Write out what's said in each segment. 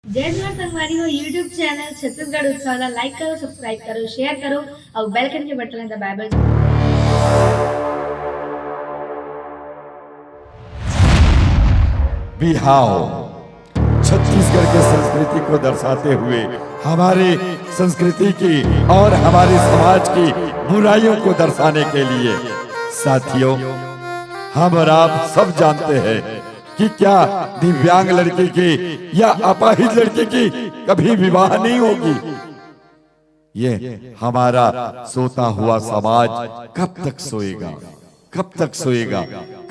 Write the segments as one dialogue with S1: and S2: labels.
S1: जय जवाहर संगवारी हो यूट्यूब चैनल छत्तीसगढ़ उत्सव लाइक करो सब्सक्राइब करो शेयर करो और बेल आइकन के बटन दबाए
S2: बिहाव छत्तीसगढ़ के संस्कृति को दर्शाते हुए हमारे संस्कृति की और हमारे समाज की बुराइयों को दर्शाने के लिए साथियों हम और आप सब जानते हैं कि क्या दिव्यांग लड़की की या अपाहिज लड़की की कभी विवाह नहीं होगी। ये हमारा सोता हुआ समाज कब तक सोएगा, कब तक सोएगा,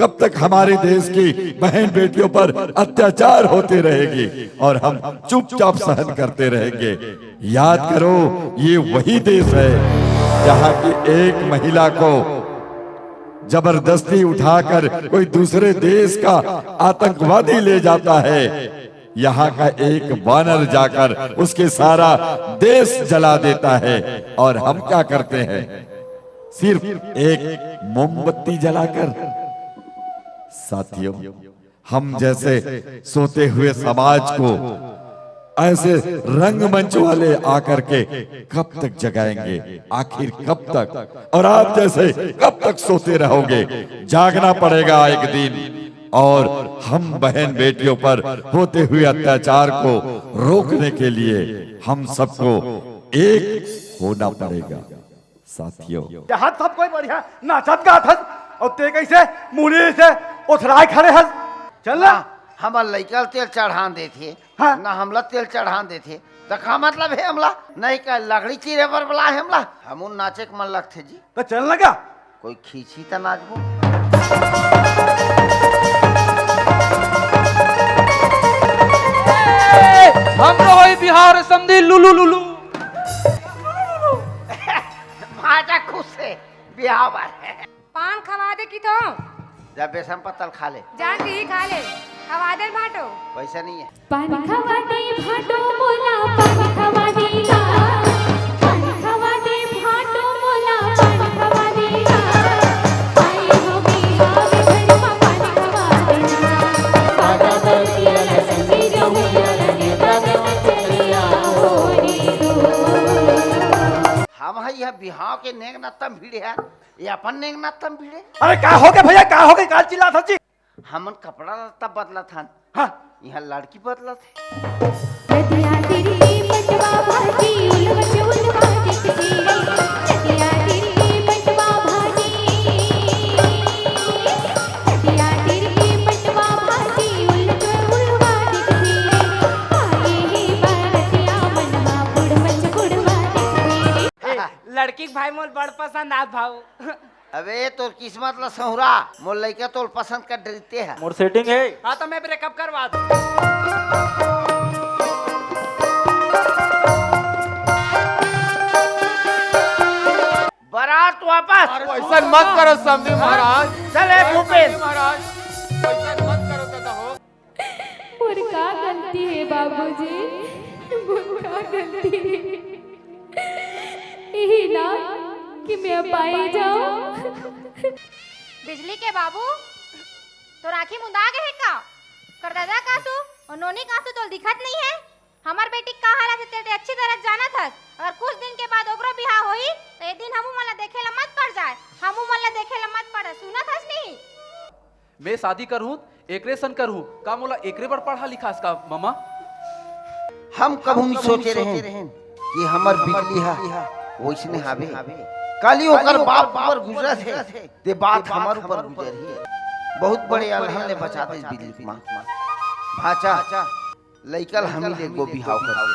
S2: कब तक हमारे देश की बहन बेटियों पर अत्याचार होते रहेगी और हम चुपचाप सहन करते रहेंगे। याद करो ये वही देश है जहां की एक महिला को जबरदस्ती उठाकर कोई दूसरे देश का आतंकवादी ले जाता है। यहाँ का एक वानर जाकर उसके सारा देश जला देता है और हम क्या करते हैं, सिर्फ एक मोमबत्ती जलाकर। साथियों हम जैसे सोते हुए समाज को ऐसे रंगमंच वाले आकर के कब तक जगाएंगे, आखिर कब तक? और आप जैसे कब तक सोते रहोगे? जागना पड़ेगा एक दिन और हम बहन बेटियों पर होते हुए अत्याचार को रोकने के लिए हम सबको एक होना पड़ेगा। साथियों
S3: हाथ सब कोई बढ़िया नाचत गात हस और ते कैसे मुड़ी से उथराय खड़े हस। चल ना
S4: हमार लइका तेल चढ़ान देथे
S3: हाँ?
S4: ना हमला तेल चढ़ान देथे तो का मतलब है हमला नहीं का लकड़ी चीरे पर बोला है हमला हम नाचे के मन लगथे जी
S3: तो चल लगा
S4: कोई खींची तो नाचबो।
S5: हमरो होई बिहार समधी लुलु लुलु
S4: भाजा खुश है बिहाव है
S6: पान खवा दे की तो
S4: जब बेसन पत्तल खा ले
S6: जान ही खा ले खवा दे भाटो
S4: पैसा नहीं है।
S1: पान खवा दे भाटो मोला पान खवा देगा, पान खवा दे भाटो मोला पान खवा देगा। आए हो बिहाव घर में पान खवा देना, बागा बतिया संगी रहुया नेता में चलिया होरी दो।
S4: हम है यह बिहाव के नेक नत्तम भीड़े है ये अपन नेक नत्तम भीड़े।
S3: अरे का हो गया भैया, का हो गई काल चिल्ला था जी।
S4: हमन कपड़ा लत्ता बदला था
S3: हाँ
S4: यहाँ लड़की बदला थे।
S1: नदिया तेरी पटवा भाजी उलवच उलवा दिखती, नदिया तेरी पटवा भाजी, नदिया तेरी पटवा भाजी उलवच उलवा दिखती। आए ही बारतिया मनवा बुड़वच बुड़वा दिखती।
S5: लड़की के भाई मोल बड़ पसंद आत भाऊ।
S4: अबे तो किस्मत ला सहुरा मोर लइका तो पसंद कर डरते है।
S5: मोर सेटिंग है हाँ तो मैं ब्रेकअप करवा दूं।
S4: बारात वापस
S5: ऐसा मत करो समधी महाराज।
S4: चले भूपेश
S5: महाराज ऐसा मत करो दादा हो।
S1: मोर का गलती है बाबूजी, मोर का गलती है यही ना कि मैं पाई जाऊं।
S6: बिजली के बाबू तो राखी मुंदा गए का कर दादा कासू और नोनी कासू तो दिखत नहीं है। हमार बेटी का हालत है तेरे अच्छी तरह जाना था। अगर कुछ दिन के बाद ओकरो बिहार होई तो ए दिन हमू मला देखेला मत पड़ जाए, हमू मला देखेला मत पड़े। सुना था नहीं
S7: मैं शादी करूं एकरे सन करूं का मोला एकरे पर पढ़ा लिखा का मामा।
S4: हम कभी नहीं सोचे रहे कि हमर बिजली है वैसने हावे कल ओकर बाप पर गुजरा थे ते बात हमर ऊपर गुजरी है। बहुत बड़े अल्लाह ने बचा दे बिजली मां भाचा लइकल हम ले गो बिहाव करके।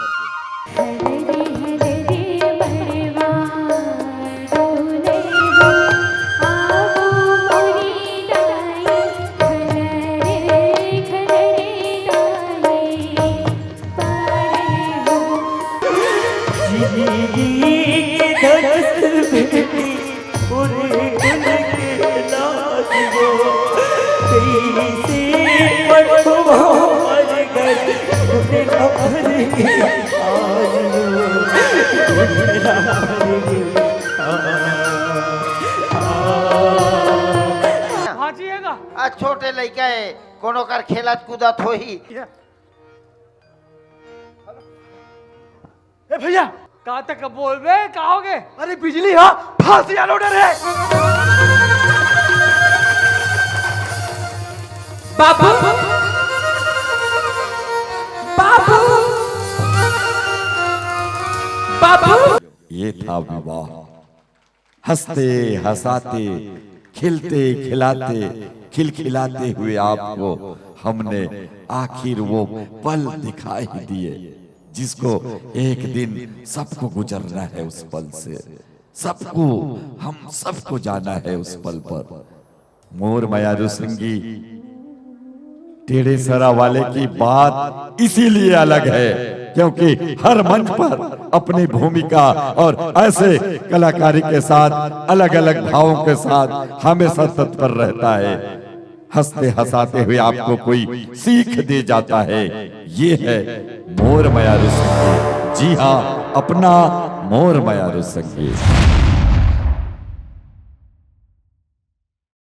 S4: छोटे लइका है कोनो कर खेलत कूदत होही
S3: ए भैया कहाँ तक बोल बे कहोगे? अरे बिजली हाँ फांसी वाला ऑर्डर है।
S8: बाबू बाबू बाबू।
S2: ये था विवाह, हंसते हंसाते खिलते खिलाते खिलखिलाते हुए आपको हमने आखिर वो पल दिखाई दिए जिसको एक दिन सबको गुजरना है। उस पल से सबको, हम सबको जाना है उस पल पर। मोर मयारू सिंगी टेढ़े सरा वाले की बात इसीलिए अलग है क्योंकि हर मंच पर अपनी भूमिका और ऐसे कलाकारी के साथ अलग अलग भावों के साथ हमेशा तत्पर रहता है। हंसते हंसाते हुए आपको कोई सीख दे जाता है। ये है मोर मयारू संगीत। जी हाँ, अपना मोर मयारू संगीत।